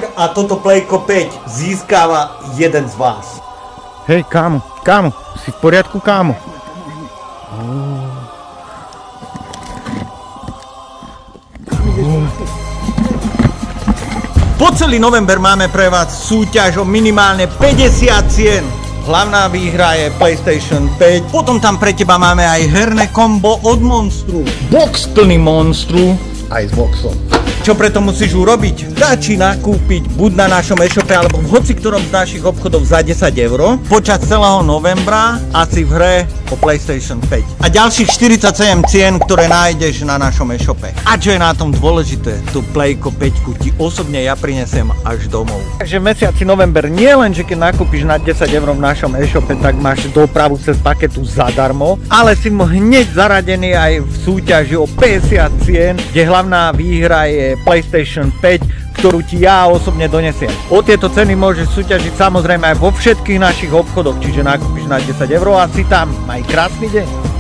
Tak a toto Playko 5 získava jeden z vás. Hej, kámo, si v poriadku, kámo? Po celý november máme pre vás súťaž o minimálne 50 cien. Hlavná výhra je PlayStation 5. Potom tam pre teba máme aj herné kombo od Monstru. Box plný Monstru aj s boxom. Čo preto musíš urobiť? Stačí nakúpiť buď na našom e-shope alebo v hoci ktorom z našich obchodov za 10 €. Počas celého novembra asi v hre o PlayStation 5. A ďalších 47 cien, ktoré nájdeš na našom e-shope. A čo je na tom dôležité, tú Playko 5 ti osobne ja prinesem až domov. Takže v mesiaci november nie len, že keď nakúpiš na 10 € v našom e-shope, tak máš dopravu cez paketu zadarmo, ale si mu hneď zaradený aj v súťaži o 50 cien, kde hlavná výhra je PlayStation 5, ktorú ti ja osobne donesiem. O tieto ceny môžeš súťažiť samozrejme aj vo všetkých našich obchodoch, čiže nakúpiš na 10 € a si tam. Maj krásny deň.